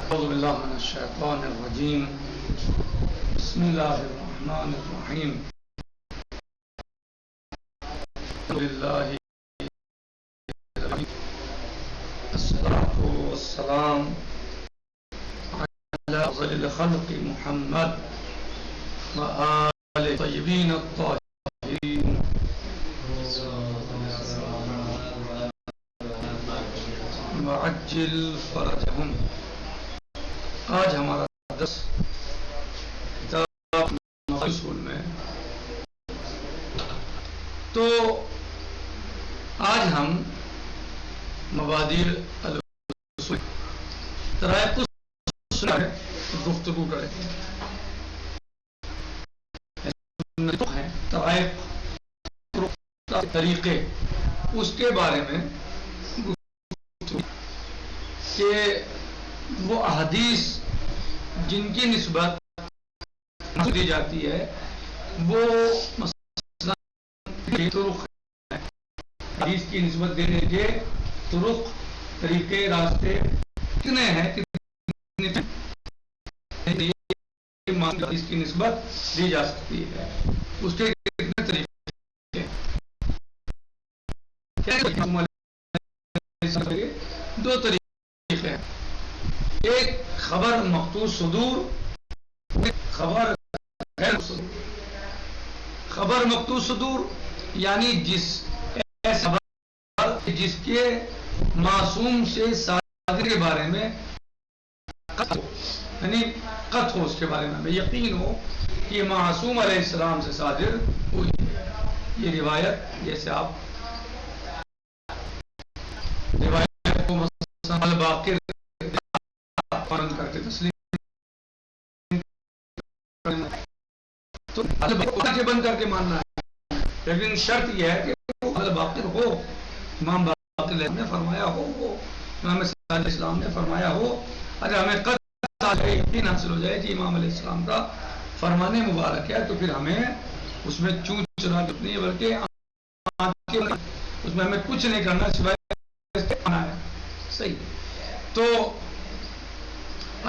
أعوذ بالله من الشيطان الرجيم. بسم الله الرحمن الرحيم. الحمد لله الصلاة والسلام على أفضل الخلق محمد وآل الطيبين الطاهرين. وعجل فرجهم. آج ہمارا درس کتاب اصول میں. تو آج ہم مبادئ الاصول طرائق گفتگو کریں گے. طرائق طریقے اس کے بارے میں کہ وہ احادیث جن کی نسبت دی جاتی ہے وہ مثلا طرق حدیث کی نسبت دینے کے طرق طریقے راستے کتنے ہیں حدیث کی نسبت دی جا سکتی ہے اس کے کتنے طریقے دو طریقے ہیں. ایک خبر مختص صدور, خبر غیر صدور. خبر مختص صدور یعنی جس کے معصوم سے صادر کے بارے میں یعنی قطع ہو, اس کے بارے میں یقین ہو کہ معصوم علیہ السلام سے صادر ہوئی. یہ روایت جیسے آپ روایت کو مثلا الباقر کر کے تسلیم تو بند کر کے ماننا ہے, لیکن شرط یہ ہے کہ وہ الباقر ہو, امام باقر نے فرمایا ہو, وہ امام صادق اسلام نے فرمایا ہو. اگر ہمیں قطع یقین حاصل ہو جائے کہ امام علیہ السلام کا فرمانے مبارک ہے تو پھر ہمیں اس میں چون چنا نہیں ہے, بلکہ اس میں ہمیں کچھ نہیں کرنا سوائے صحیح. تو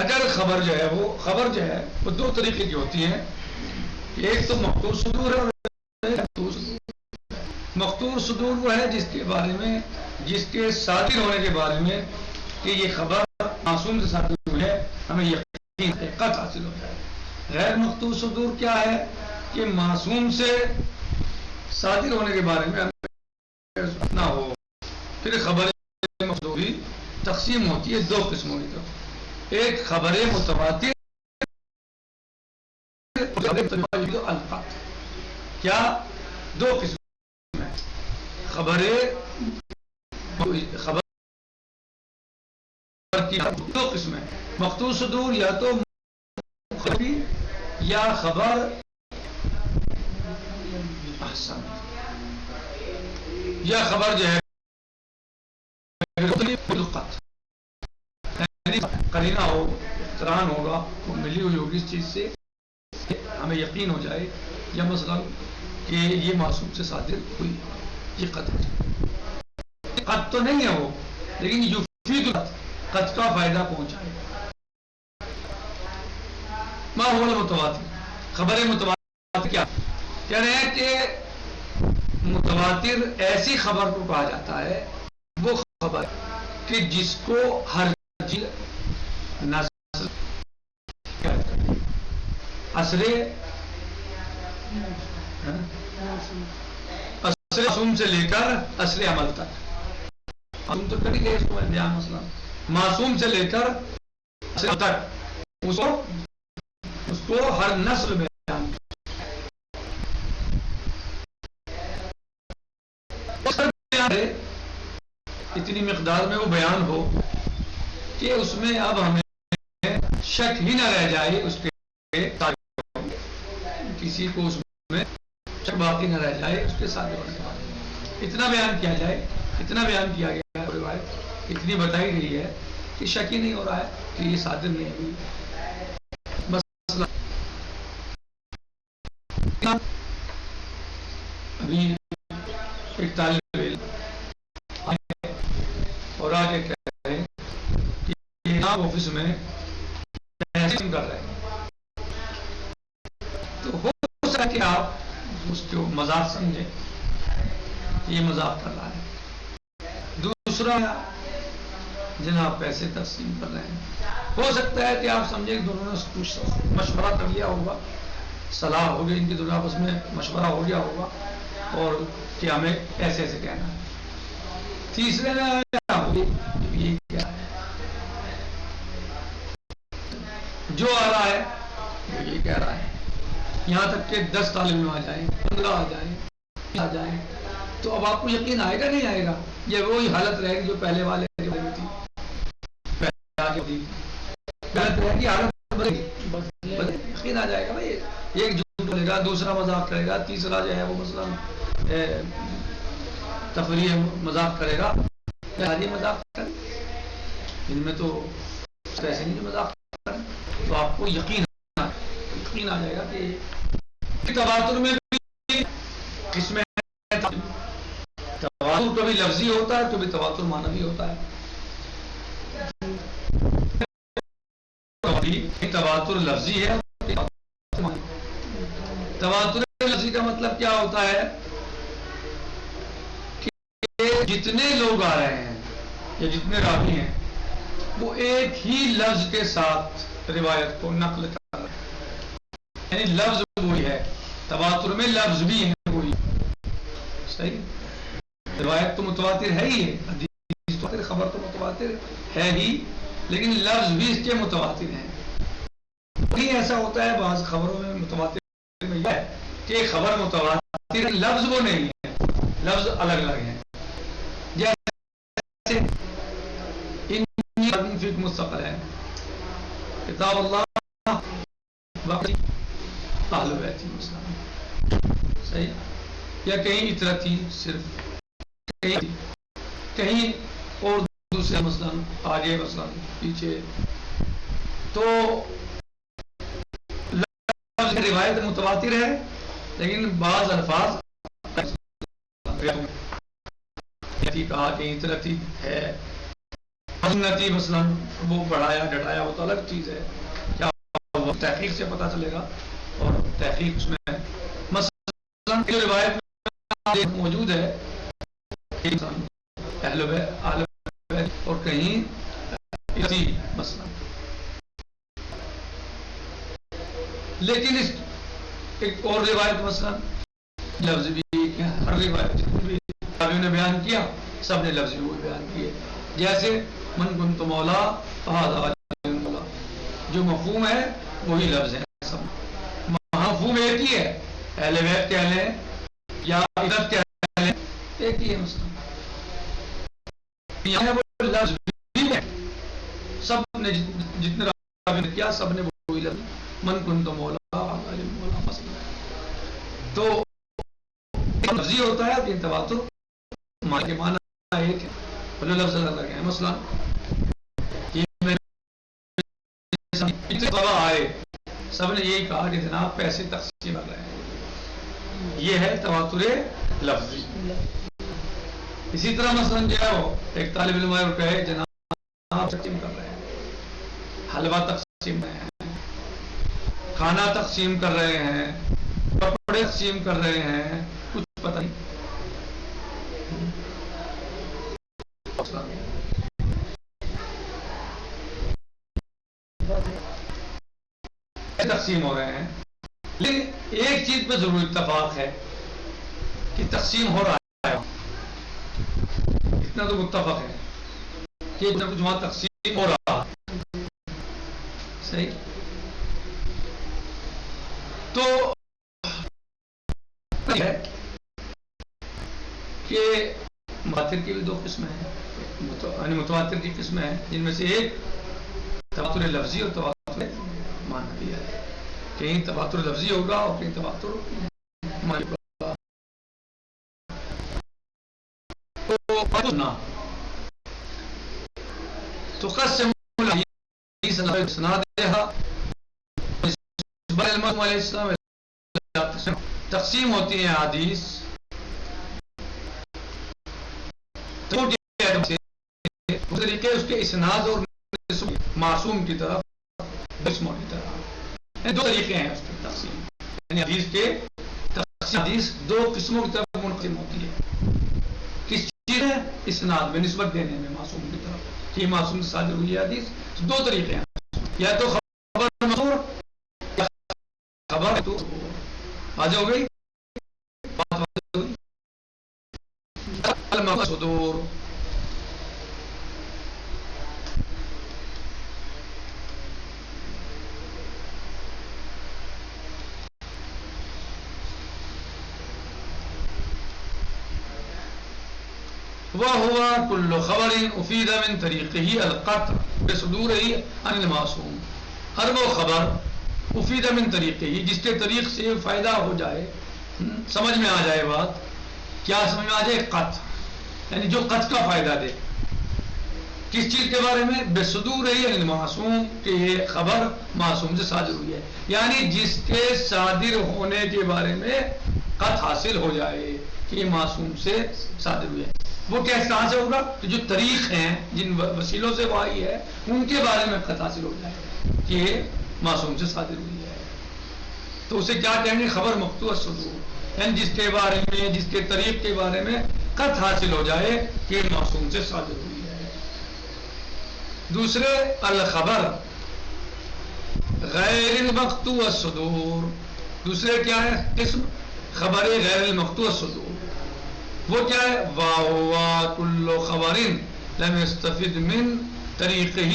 اگر خبر جو ہے وہ دو طریقے کی ہوتی ہے. ایک تو مقطوع صدور ہے, مقطوع صدور وہ ہے جس کے بارے میں, جس کے صادر ہونے کے بارے میں کہ یہ خبر معصوم سے صادر ہوئی ہے ہمیں یقین قطع حاصل ہو جائے. غیر مقطوع صدور کیا ہے کہ معصوم سے صادر ہونے کے بارے میں ہمیں نہ ہو. پھر خبر مصدوری تقسیم ہوتی ہے دو قسموں کی طرف. ایک خبر متواتر, کیا دو قسم ہیں خبر کی دو قسمیں, مقطوع صدور یا تو یا خبر احسن یا خبر جو ہے قرینہ ہو, اقتران ہوگا, وہ ملی ہوئی ہوگی اس چیز سے ہمیں یقین ہو جائے, یا مثلا کہ یہ معصوم سے صادر ہوئی, یہ قطع تو نہیں ہے وہ, لیکن یفید قطع کا فائدہ پہنچائے. ما هو المتواتر, خبر متواتر کیا کہہ رہے ہیں کہ متواتر ایسی خبر کو کہا جاتا ہے, وہ خبر کہ جس کو ہر اثر معصوم سے لے کر اثر عمل تک, ہم تو کبھی گئے اس کو بیان مثلا معصوم سے لے کر اثر تک اس کو ہر نسل میں اتنی مقدار میں وہ بیان ہو کہ اس میں اب ہمیں شک ہی نہ رہ جائے, اس کے کسی کو اس میں شک باقی نہ رہ جائے اس کے ساتھ ہونے کے بعد اتنا بیان کیا جائے, اتنا بیان کیا گیا ہے, روایت اتنی بتائی گئی ہے کہ شک ہی نہیں ہو رہا ہے کہ یہ صادر نہیں ہوئی. ابھی ایک طالب علم اور آگے کہہ رہے ہیں کہ آفس میں تقسیم کر رہے ہیں. تو ہو سکتا ہے کہ آپ اس کو مذاق سمجھیں، یہ مذاق کر رہا ہے. دوسرا جناب پیسے تقسیم کر رہے ہیں، ہو سکتا ہے کہ آپ سمجھیں کہ دونوں نے کچھ مشورہ کر لیا ہوگا، صلاح ہو گئی ان کی دونوں آپس میں، مشورہ ہو گیا ہوگا اور کہ ہمیں ایسے ایسے کہنا ہے. تیسرے نے یہ کیا ہے، جو آ رہا ہے وہ یہ کہہ رہا ہے. یہاں تک کہ 10 طالب علم آ جائیں، 15 آ جائیں، آ جائیں، تو اب آپ کو یقین آئے گا نہیں آئے گا؟ یہ وہی حالت رہے گی جو پہلے والے میں تھی. حالت رہے گی، حالت بدلے گی، یقین آ جائے گا بھائی. ایک جھوٹ بولے گا، دوسرا مذاق کرے گا، تیسرا جو ہے وہ مثلا تفریح مذاق کرے گا. مذاق کرے ان میں تو ایسے نہیں مذاق کریں. تو آپ کو یقین آ جائے گا کہ تواتر میں بھی قسمیں، تواتر کبھی لفظی ہوتا ہے، کبھی تواتر معنوی ہوتا ہے. تواتر لفظی ہے. تواتر لفظی کا مطلب کیا ہوتا ہے کہ جتنے لوگ آ رہے ہیں یا جتنے راوی ہیں وہ ایک ہی لفظ کے ساتھ روایت کو نقل کر رہے ہیں، یعنی لفظ وہی ہے. تواتر میں لفظ بھی ہے وہی. صحیح، روایت تو متواتر ہے ہی ہے، حدیث خبر تو متواتر ہے ہی، لیکن لفظ بھی اس کے متواتر ہیں. ایسا ہوتا ہے بعض خبروں میں متواتر میں یہ ہے کہ خبر متواتر، لفظ وہ نہیں ہے، لفظ الگ الگ ہیں. جیسے فقہ مستقل ہے، کتاب اللہ باقی اہل بیت مثلا، صحیح، یا کہیں اطرتی صرف، کہیں اور دوسرے مثلا آگے مثلا پیچھے. تو روایت متواتر ہے لیکن بعض الفاظ کہا کہ اطرتی ہے، سنتی مثلا وہ بڑھایا ڈٹایا، وہ تو الگ چیز ہے. کیا تحقیق سے پتہ چلے گا، اور تحقیق اس میں مثلا جو روایت میں موجود ہے اہل بیت اور کہیں مثلا، لیکن اس ایک اور روایت مثلا لفظ بھی ہر روایت بھی راویوں نے بیان کیا، سب نے لفظ بھی بیان کیے. جیسے من کنت مولا فہذا مولا، جو مفہوم ہے وہی لفظ ہے. سب مفہوم ایک ہی ہے، اہل بیت کہہ لیں یا عزت کہہ لیں، ایک ہی ہے. مثلا یہاں وہ لفظ بھی ہے، سب نے جتنے راوی نے کیا سب نے وہی لفظ من کنت مولا مولا مثلا. تو لفظی ہوتا ہے کہ تواتر کے معنی ایک ہے، جو لفظ الگ ہے. مثلا آئے سب نے یہی کہا کہ جناب پیسے تقسیم کر رہے ہیں، یہ ہے تواتر لفظی. اسی طرح مثلا جو ہے وہ ایک طالب علم ہے وہ کہے جناب تقسیم کر رہے ہیں، حلوہ تقسیم کر رہے ہیں، کھانا تقسیم کر رہے ہیں، کپڑے تقسیم کر رہے ہیں، کچھ پتہ نہیں. تقسیم ہو رہے ہیں، لیکن ایک چیز پہ ضرور اتفاق ہے کہ تقسیم ہو رہا ہے. اتنا تو متفق ہے کہ کچھ وہاں تقسیم ہو رہا ہے. صحیح. تو ہے کہ متواتر کی بھی دو قسمیں ہیں، یعنی متواتر کی قسمیں ہیں جن میں سے ایک تواتر لفظی اور تواتر معنوی ہے. کہیں تواتر لفظی ہوگا اور کہیں تواتر معنوی ہوگا. تو قسم تقسیم ہوتی ہیں حدیث طریقے اس کے اسناد اور معصوم کی طرف قسموں کی طرح. دو طریقے ہیں اس کی تقسیم, یعنی حدیث کے تقسیم حدیث دو قسموں کی طرف منقسم ہوتی ہے. کس چیز ہے؟ اسناد میں, نسبت دینے میں معصوم کی طرف, یہ معصوم سے صادر ہوئی ہے حدیث. دو طریقے ہیں, یا تو خبر منصور یا خبر تو واضح ہو گئی. المقصدور وهو كل خبر افید من طریقه القطع بصدوره عن المعصوم. ہر وہ خبر افید من طریقه جس کے طریق سے فائدہ ہو جائے, سمجھ میں آ جائے بات. کیا سمجھ میں آ جائے؟ قطع, یعنی جو قطع کا فائدہ دے. کس چیز کے بارے میں؟ بصدوره عن المعصوم, کہ یہ خبر معصوم سے صادر ہوئی ہے, یعنی جس کے صادر ہونے کے بارے میں قطع حاصل ہو جائے کہ یہ معصوم سے صادر ہوئی ہے. وہ کہاں سے ہوگا؟ کہ جو طریق ہیں, جن وسیلوں سے وہ آئی ہے, ان کے بارے میں قطع حاصل ہو جائے کہ یہ معصوم سے صادر ہوئی ہے. تو اسے کیا کہیں گے؟ خبر مقطوع الصدور, یعنی جس کے بارے میں, جس کے طریق کے بارے میں قطع حاصل ہو جائے کہ یہ معصوم سے صادر ہوئی ہے. دوسرے الخبر غیر المقطوع الصدور, دوسرے کیا ہے قسم؟ خبر غیر المقطوع الصدور. وہ کیا ہے؟ وَهُوَ كُلُّ خَبَرٍ لَمْ يَسْتَفِدْ مِنْ طریقه,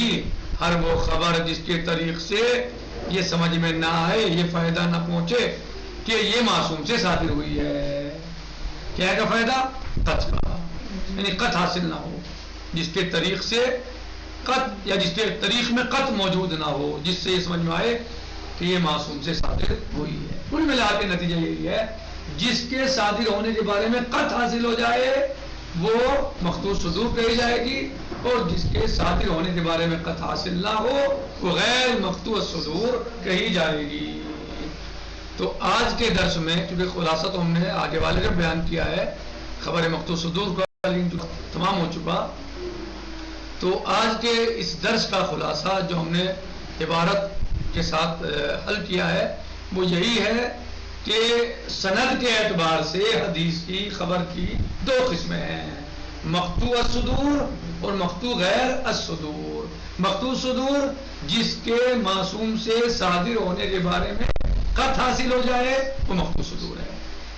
ہر وہ خبر جس کے طریق سے یہ سمجھ میں نہ آئے, یہ فائدہ نہ پہنچے کہ یہ معصوم سے صادر ہوئی ہے. کیا ہے کا فائدہ؟ قطع کا, یعنی قطع حاصل نہ ہو, جس کے طریق سے قطع, یا جس کے طریق میں قطع موجود نہ ہو, جس سے یہ سمجھ میں آئے کہ یہ معصوم سے صادر ہوئی ہے. کل ملا کے نتیجہ یہی ہے, جس کے صادر ہونے کے بارے میں قطع حاصل ہو جائے وہ مقطوع صدور کہی جائے گی, اور جس کے صادر ہونے کے بارے میں قطع حاصل نہ ہو وہ غیر مقطوع صدور کہی جائے گی. تو آج کے درس میں, کیونکہ خلاصہ تو ہم نے آگے والے کا بیان کیا ہے, خبر مقطوع صدور کا تمام ہو چکا, تو آج کے اس درس کا خلاصہ جو ہم نے عبارت کے ساتھ حل کیا ہے وہ یہی ہے کہ سند کے اعتبار سے حدیث کی, خبر کی دو قسمیں ہیں, مقطوع الصدور اور مقطوع غیر الصدور. مقطوع صدور جس کے معصوم سے صادر ہونے کے بارے میں قطع حاصل ہو جائے وہ مقطوع صدور ہے.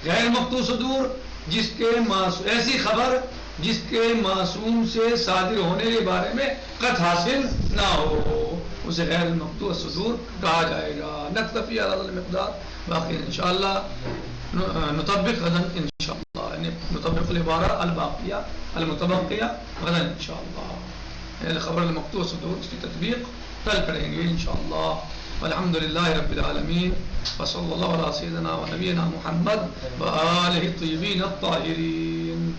غیر مقطوع صدور جس کے ایسی خبر جس کے معصوم سے صادر ہونے کے بارے میں قطع حاصل نہ ہو, اسے غیر مقطوع صدور کہا جائے گا. نکتفی علی هذا المقدار, باقی انشاءاللہ نطبق غدا انشاءاللہ, یعنی نطبق العبارہ الباقیہ المتبقیہ غدا انشاءاللہ. خبر المقطوع صدور اس کی تطبیق کل کریں گے انشاءاللہ. والحمد للہ رب العالمین, وصلی اللہ علی سیدنا و نبینا محمد و آلہ الطیبین الطاہرین.